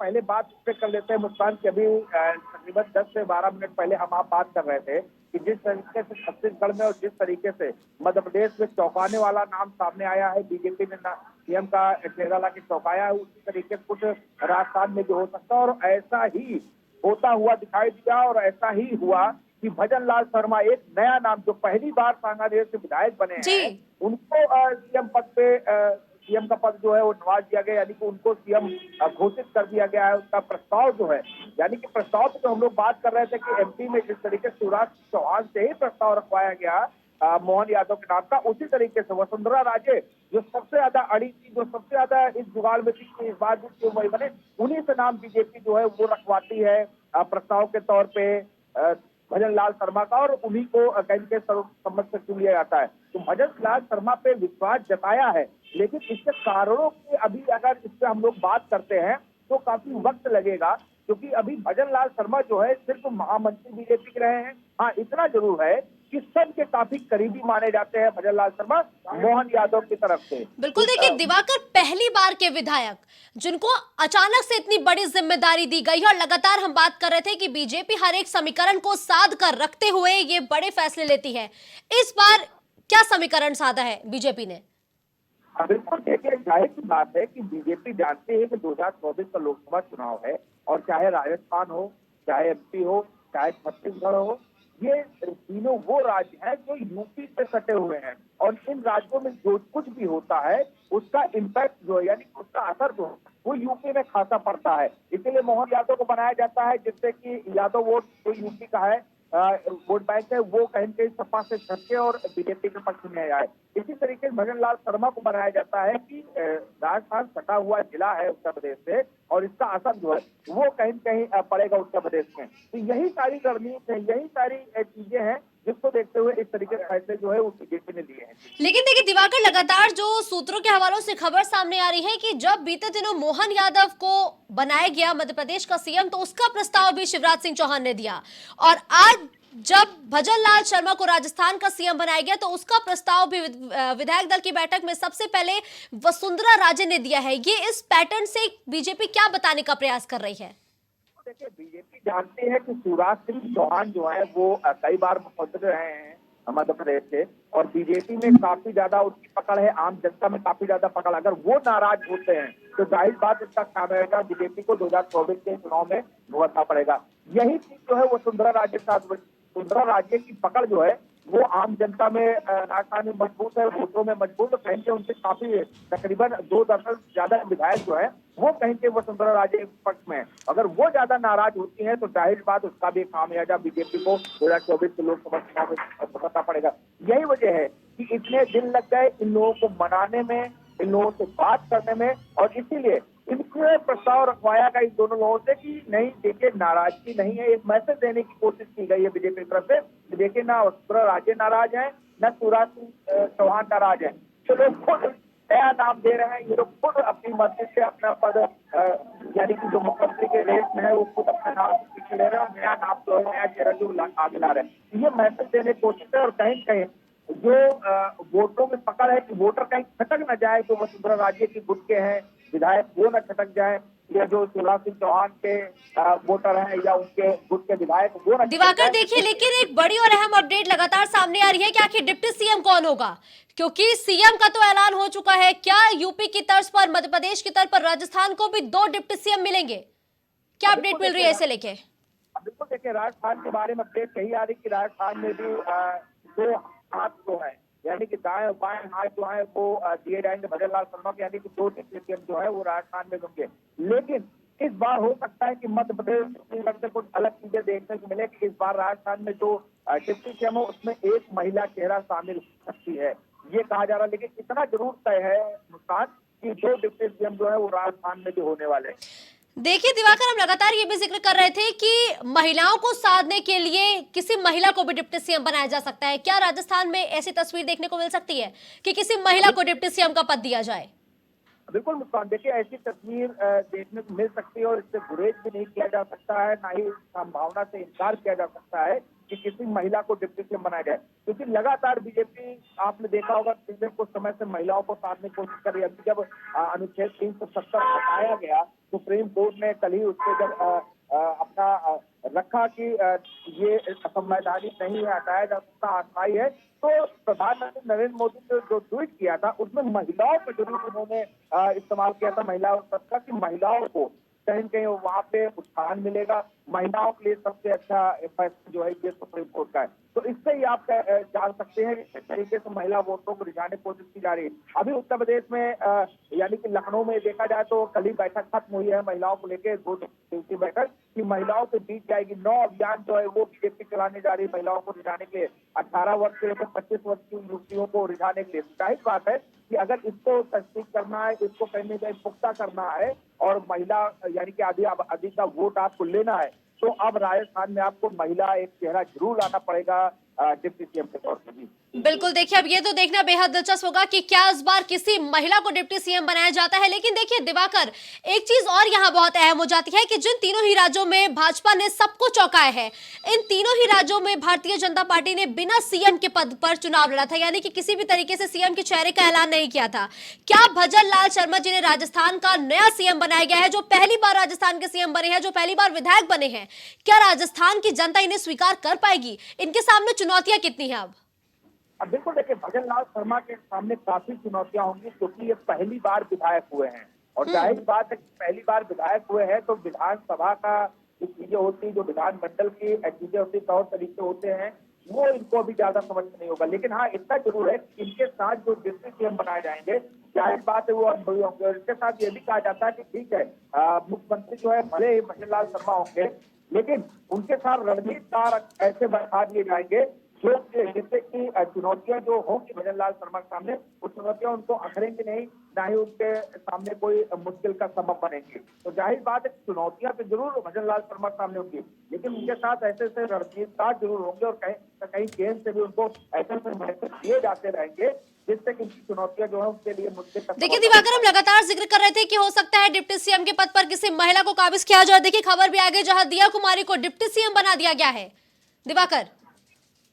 Speaker 2: पहले बात इस पे कर लेते हैं मुस्कान की। अभी तकरीबन 10 से 12 मिनट पहले हम आप बात कर रहे थे कि जिस तरीके से छत्तीसगढ़ में और जिस तरीके से मध्य प्रदेश में चौंकाने वाला नाम सामने आया है, बीजेपी ने सीएम का चेहरा ला के चौंकाया है, उसी तरीके से कुछ राजस्थान में भी हो सकता है। और ऐसा ही होता हुआ दिखाई दिया और ऐसा ही हुआ कि भजन लाल शर्मा एक नया नाम जो पहली बार सांगानेर से विधायक बने हैं, उनको सीएम का पद जो है वो नवाज दिया गया, यानी कि उनको सीएम घोषित कर दिया गया है। उसका प्रस्ताव जो है, यानी कि प्रस्ताव की तो हम लोग बात कर रहे थे कि एमपी में जिस तरीके से शिवराज चौहान से ही प्रस्ताव रखवाया गया मोहन यादव के नाम का, उसी तरीके से वसुंधरा राजे जो सबसे ज्यादा अड़ी थी, जो सबसे ज्यादा इस जुगाड़ में थी इस बार जो वही बने, उन्हीं से नाम बीजेपी जो है वो रखवाती है प्रस्ताव के तौर पे भजन लाल शर्मा का, और उन्हीं को कहीं के सर्वसम्मत से चुन लिया जाता है। तो भजन लाल शर्मा पे विश्वास जताया है, लेकिन इसके कारणों की अभी अगर इस पे हम लोग बात करते हैं तो काफी वक्त लगेगा, क्योंकि अभी भजन लाल शर्मा जो है सिर्फ महामंत्री बीजेपी के रहे हैं। हाँ, इतना जरूर है कि सबके काफी करीबी माने जाते हैं भजन लाल शर्मा मोहन यादव की तरफ से।
Speaker 1: बिल्कुल, देखिए दिवाकर, पहली बार के विधायक जिनको अचानक से इतनी बड़ी जिम्मेदारी दी गई है, और लगातार हम बात कर रहे थे कि बीजेपी हर एक समीकरण को साध कर रखते हुए ये बड़े फैसले लेती है। इस बार क्या समीकरण साधा है बीजेपी ने?
Speaker 2: बिल्कुल, देखिए जाहिर सी बात है कि बीजेपी जानती है कि 2024 का लोकसभा चुनाव है, और चाहे राजस्थान हो, चाहे एमपी हो, चाहे छत्तीसगढ़ हो, ये तीनों वो राज्य हैं जो यूपी से सटे हुए हैं, और इन राज्यों में जो कुछ भी होता है उसका इम्पैक्ट जो है, यानी उसका असर जो है वो यूपी में खासा पड़ता है। इसीलिए मोहन यादव को बनाया जाता है, जिससे कि यादव वोट जो यूपी का है वोट बैंक है वो कहीं कहीं सपा से छटके और बीजेपी के पक्ष में आए। इसी तरीके से भजन लाल शर्मा को बनाया जाता है कि राजस्थान सटा हुआ जिला है उत्तर प्रदेश से, और इसका असर जो है वो कहीं कहीं पड़ेगा उत्तर प्रदेश में। तो यही सारी रणनीति है, यही सारी चीजें हैं जिसको देखते हुए इस तरीके के फैसले जो है वो बीजेपी ने लिए हैं।
Speaker 1: लेकिन देखिए दिवाकर, लगातार जो सूत्रों के हवालों से खबर सामने आ रही है कि जब बीते दिनों मोहन यादव को बनाया गया मध्य प्रदेश का सीएम, तो उसका प्रस्ताव भी शिवराज सिंह चौहान ने दिया, और आज जब भजन लाल शर्मा को राजस्थान का सीएम बनाया गया तो उसका प्रस्ताव भी विधायक दल की बैठक में सबसे पहले वसुंधरा राजे ने दिया है। ये इस पैटर्न से बीजेपी क्या बताने का प्रयास कर रही है?
Speaker 2: देखिए, बीजेपी जानती है कि शिवराज सिंह चौहान जो है वो कई बार मुख्यमंत्री रहे हैं मध्य प्रदेश से, और बीजेपी में काफी ज्यादा उनकी पकड़ है, आम जनता में काफी ज्यादा पकड़। अगर वो नाराज होते हैं तो जाहिर बात इसका काम रहेगा, बीजेपी को 2024 के चुनाव में भुगतना पड़ेगा। यही चीज जो है वसुंधरा राजे के साथ, वसुंधरा राजे की पकड़ जो है वो आम जनता में राजस्थान में मजबूत है, वोटों में मजबूत, तो कहीं के उनसे काफी तकरीबन 2 दर्जन ज्यादा विधायक जो है वो कहीं के वसुंधरा राजे के पक्ष में है। अगर वो ज्यादा नाराज होती है तो जाहिर बात उसका भी खामियाजा बीजेपी को 2024 के लोकसभा चुनाव में भुगतना पड़ेगा। यही वजह है कि इतने दिन लग गए इन लोगों को मनाने में, इन लोगों से बात करने में, और इसीलिए इनके प्रस्ताव रखवाया गया इन दोनों लोगों से कि नहीं देखिए नाराजगी नहीं है, एक मैसेज देने की कोशिश की गई है बीजेपी की तरफ से। देखिए ना वसुंधरा राजे नाराज है, न शिवराज सिंह चौहान नाराज है, चलो नया नाम दे रहे हैं। ये लोग खुद अपनी मर्जी से अपना पद यानी कि जो मुख्यमंत्री के रेस में है वो खुद अपना नाम पीछे ले रहे हैं और नया नाम जो है नया चेहरा जो आगे ला रहे हैं। ये मैसेज देने की कोशिश है और कहीं कहीं जो वोटरों में पकड़ है कि वोटर कहीं खटक न जाए, जो वसुंधरा राजे की गुट के हैं विधायक वो न खटक जाए, या जो शिवराज सिंह चौहान के वोटर हैं या उनके गुट के विधायक वो न
Speaker 1: दिवाकर देखिए, लेकिन एक बड़ी और अहम अपडेट लगातार सामने आ रही है कि आखिर डिप्टी सीएम कौन होगा, क्योंकि सीएम का तो ऐलान हो चुका है। क्या यूपी की तर्ज पर, मध्य प्रदेश की तर्ज पर राजस्थान को भी 2 डिप्टी सीएम मिलेंगे? क्या अपडेट मिल रही है इसे लेके?
Speaker 2: बिल्कुल देखिए, राजस्थान के बारे में अपडेट यही आ रही कि राजस्थान में भी 2 हाथ जो है यानी कि दाएं और बाएं हाथ जो है वो दिए जाएंगे भजन लाल शर्मा को, यानी कि 2 डिप्टी सीएम जो है वो राजस्थान में होंगे। लेकिन इस बार हो सकता है कि मध्य प्रदेश से कुछ अलग चीजें देखने को मिले कि इस बार राजस्थान में जो डिप्टी सीएम हो उसमें एक महिला चेहरा शामिल हो सकती है, ये कहा जा रहा है। लेकिन इतना जरूर तय है मुस्कान कि 2 डिप्टी सीएम जो है वो राजस्थान में भी होने वाले हैं।
Speaker 1: देखिए दिवाकर, हम लगातार ये भी जिक्र कर रहे थे कि महिलाओं को साधने के लिए किसी महिला को भी डिप्टी सीएम बनाया जा सकता है। क्या राजस्थान में ऐसी तस्वीर देखने को मिल सकती है कि किसी महिला को डिप्टी सीएम का पद दिया जाए?
Speaker 2: बिल्कुल मुस्कान, देखिए ऐसी तस्वीर देखने को मिल सकती है और इससे गुरेज भी नहीं किया जा सकता है, ना ही संभावना से इनकार किया जा सकता है कि किसी महिला को डिप्टी सीएम बनाया जाए, क्योंकि लगातार बीजेपी आपने देखा होगा पिछले कुछ समय से महिलाओं को साधने की कोशिश कर रही है। अभी जब अनुच्छेद 370 हटाया गया सुप्रीम कोर्ट ने कल ही उससे जब अपना रखा कि ये असंवैधानिक नहीं है, हटाया जा सकता, अस्थायी है, तो प्रधानमंत्री नरेंद्र मोदी ने जो ट्वीट किया था उसमें महिलाओं को जरूर उन्होंने इस्तेमाल किया था, महिलाओं का, कि महिलाओं को कहीं कहीं वहां पे उत्थान मिलेगा, महिलाओं के लिए सबसे अच्छा फैसला जो है ये सुप्रीम कोर्ट का है। तो इससे ही आप जान सकते हैं किस तरीके से महिला वोटरों को रिझाने की कोशिश की जा रही है। अभी उत्तर प्रदेश में यानी कि लखनऊ में देखा जाए तो कल ही बैठक खत्म हुई है महिलाओं को लेकर, 2 दिवसीय बैठक की महिलाओं के बीच जाएगी। 9 अभियान जो है वो बीजेपी चलाने जा रही है महिलाओं को रिझाने के लिए, 18 वर्ष से लेकर 25 वर्ष की युवतियों को रिझाने के लिए। जाहिर बात है कि अगर इसको तस्दीक करना है, इसको कहीं ना कहीं पुख्ता करना है और महिला यानी कि आदि का वोट आपको लेना है, तो अब राजस्थान में आपको महिला एक चेहरा जरूर लाना पड़ेगा डिप्टी सीएम के तौर पर भी।
Speaker 1: बिल्कुल, देखिए अब ये तो देखना बेहद दिलचस्प होगा कि क्या इस बार किसी महिला को डिप्टी सीएम बनाया जाता है। लेकिन देखिए दिवाकर, एक चीज और यहाँ बहुत अहम हो जाती है कि जिन तीनों ही राज्यों में भाजपा ने सबको चौंकाया है, इन तीनों ही राज्यों में भारतीय जनता पार्टी ने बिना सीएम के पद पर चुनाव लड़ा था, यानी कि किसी भी तरीके से सीएम के चेहरे का ऐलान नहीं किया था। क्या भजन लाल शर्मा जिन्हें राजस्थान का नया सीएम बनाया गया है, जो पहली बार राजस्थान के सीएम बने हैं, जो पहली बार विधायक बने हैं, क्या राजस्थान की जनता इन्हें स्वीकार कर पाएगी? इनके सामने चुनौतियां कितनी है
Speaker 2: अब बिल्कुल देखिए, भजन लाल शर्मा के सामने काफी चुनौतियां होंगी क्योंकि ये पहली बार विधायक हुए हैं और जाहिर बात है कि पहली बार विधायक हुए हैं तो विधानसभा का जो चीजें होती, जो विधानमंडल की चीजें होती, तौर तरीके होते हैं, वो इनको अभी ज्यादा समझ में नहीं होगा। लेकिन हाँ, इतना जरूर है कि इनके साथ जो डिप्टी सीएम बनाए जाएंगे, जाहिर बात है वो अनुभवी होंगे। इसके साथ ये भी कहा जाता है कि ठीक है मुख्यमंत्री जो है भले ही भजन लाल शर्मा होंगे, लेकिन उनके साथ रणनीतिकार ऐसे बैठा दिए जाएंगे जो जिससे कि चुनौतियां जो होंगी भजन लाल शर्मा के सामने, वो चुनौतियां उनको अखरेंगी नहीं, ना ही उनके सामने कोई मुश्किल का सबब बनेंगी। तो जाहिर बात है चुनौतियां तो जरूर भजन लाल शर्मा के सामने होंगी, लेकिन उनके साथ ऐसे ऐसे रणनीतिकार जरूर होंगे और कहीं गेंद से भी उनको ऐसे मैसेज दिए जाते रहेंगे जिससे कि उनकी चुनौतियां जो है उनके लिए मुश्किल।
Speaker 1: देखिए दिवाकर, हम लगातार जिक्र कर रहे थे कि हो सकता है डिप्टी सीएम के पद पर किसी महिला को काबिज किया जाए। देखिए खबर भी आ गई जहां दिया कुमारी को डिप्टी सीएम बना दिया गया है। दिवाकर,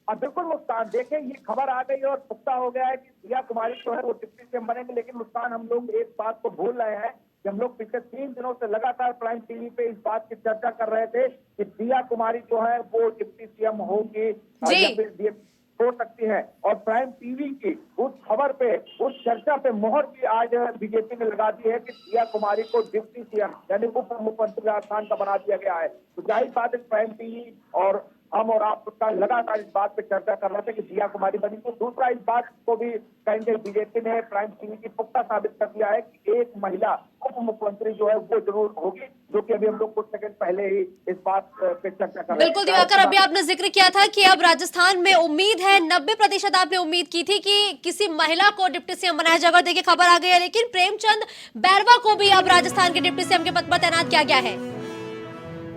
Speaker 2: अब बिल्कुल मुस्कान, देखें ये खबर आ गई और पुख्ता हो गया है कि दिया कुमारी जो है वो डिप्टी सीएम बनेंगे। लेकिन मुस्कान, हम लोग एक बात को भूल रहे हैं कि हम लोग पिछले 3 दिनों से लगातार प्राइम टीवी पे इस बात की चर्चा कर रहे थे कि दिया कुमारी जो है वो डिप्टी सीएम होगी या फिर हो सकती है, और प्राइम टीवी की उस खबर पे, उस चर्चा पे मोहर भी आज बीजेपी ने लगा दी है कि दिया कुमारी को डिप्टी सीएम यानी उप मुख्यमंत्री राजस्थान का बना दिया गया है। तो जाहिर बात है प्राइम टीवी और हम और आप उसका लगातार इस बात पे चर्चा कर रहे थे कि दिया कुमारी बनी। तो दूसरा, इस बात को भी कहेंगे बीजेपी ने प्राइम टीवी की पुख्ता साबित कर दिया है कि एक महिला उप मुख्यमंत्री जो है वो जरूर होगी, जो कि अभी हम लोग कुछ सेकंड पहले ही इस बात पे चर्चा कर रहे थे।
Speaker 1: बिल्कुल दिवाकर, अभी आपने जिक्र किया था कि अब राजस्थान में उम्मीद है, 90% आपने उम्मीद की थी कि किसी महिला को डिप्टी सीएम बनाया जाएगा। देखिए खबर आ गई है, लेकिन प्रेमचंद बैरवा को भी अब राजस्थान के डिप्टी सीएम के पद पर तैनात किया गया है।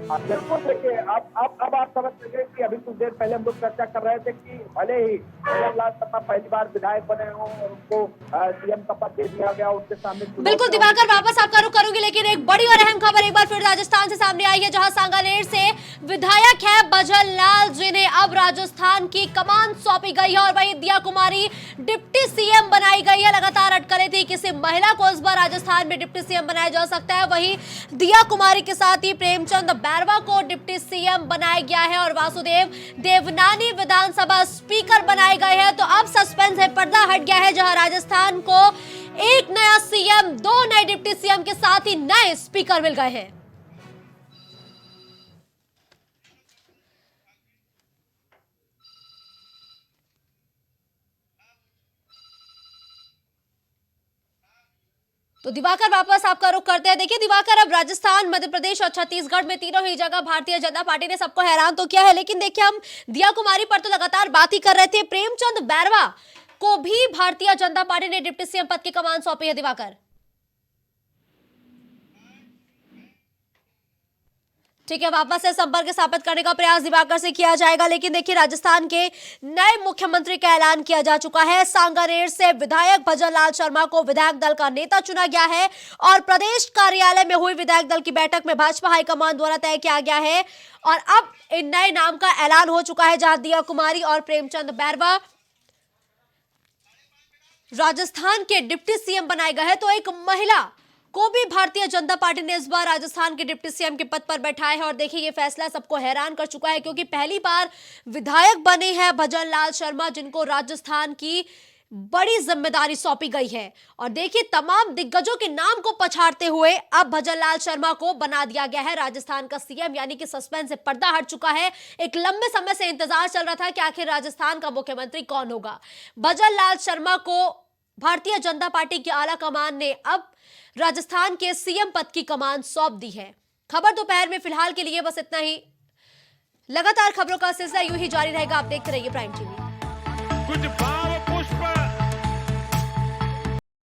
Speaker 2: बिल्कुल देखिए, अब आप समझ लीजिए कि अभी कुछ देर पहले हम लोग चर्चा कर रहे थे कि भले ही जवाहरलाल शर्मा पहली बार विधायक बने हों और उनको सीएम का पद दे दिया गया, उनके सामने
Speaker 1: बिल्कुल दिवाकर, वापस आपका रुख करूंगी, लेकिन एक बड़ी और अहम खबर एक बार फिर राजस्थान से सामने आई है, जहां सांगानेर से विधायक है भजन लाल जिन्हें अब राजस्थान की कमान सौंपी गई है और वहीं दिया कुमारी डिप्टी सीएम बनाई गई है। लगातार अटकलें थी किसी महिला को इस बार राजस्थान में डिप्टी सीएम बनाया जा सकता है, वहीं दिया कुमारी के साथ ही प्रेमचंद बैरवा को डिप्टी सीएम बनाया गया है और वासुदेव देवनानी विधानसभा स्पीकर बनाए गए हैं। तो अब सस्पेंस है, पर्दा हट गया है, जहां राजस्थान को एक नया सीएम, 2 नए डिप्टी सीएम के साथ ही नए स्पीकर मिल गए हैं। तो दिवाकर, वापस आपका रुख करते हैं। देखिए दिवाकर, अब राजस्थान, मध्य प्रदेश और छत्तीसगढ़ में तीनों ही जगह भारतीय जनता पार्टी ने सबको हैरान तो किया है, लेकिन देखिए हम दिया कुमारी पर तो लगातार बात ही कर रहे थे, प्रेमचंद बैरवा को भी भारतीय जनता पार्टी ने डिप्टी सीएम पद की कमान सौंपी है। दिवाकर, ठीक है, वापस से संपर्क स्थापित करने का प्रयास दिवाकर से किया जाएगा, लेकिन देखिए राजस्थान के नए मुख्यमंत्री का ऐलान किया जा चुका है। सांगानेर से विधायक भजन लाल शर्मा को विधायक दल का नेता चुना गया है और प्रदेश कार्यालय में हुई विधायक दल की बैठक में भाजपा हाईकमान द्वारा तय किया गया है और अब इन नए नाम का ऐलान हो चुका है, जहां दिया कुमारी और प्रेमचंद बैरवा राजस्थान के डिप्टी सीएम बनाए गए हैं। तो एक महिला को भी भारतीय जनता पार्टी ने इस बार राजस्थान के डिप्टी सीएम के पद पर बैठाया है और देखिए ये फैसला सबको हैरान कर चुका है, क्योंकि पहली बार विधायक बने हैं भजन लाल शर्मा, जिनको राजस्थान की बड़ी जिम्मेदारी सौंपी गई है। और देखिए तमाम दिग्गजों के नाम को पछाड़ते हुए अब भजन लाल शर्मा को बना दिया गया है राजस्थान का सीएम, यानी कि सस्पेंस से पर्दा हट चुका है। एक लंबे समय से इंतजार चल रहा था कि आखिर राजस्थान का मुख्यमंत्री कौन होगा। भजन लाल शर्मा को भारतीय जनता पार्टी की आला कमान ने अब राजस्थान के सीएम पद की कमान सौंप दी है। खबर दोपहर में फिलहाल के लिए बस इतना ही। लगातार खबरों का सिलसिला यूं ही जारी रहेगा, आप देखते रहिए प्राइम टीवी।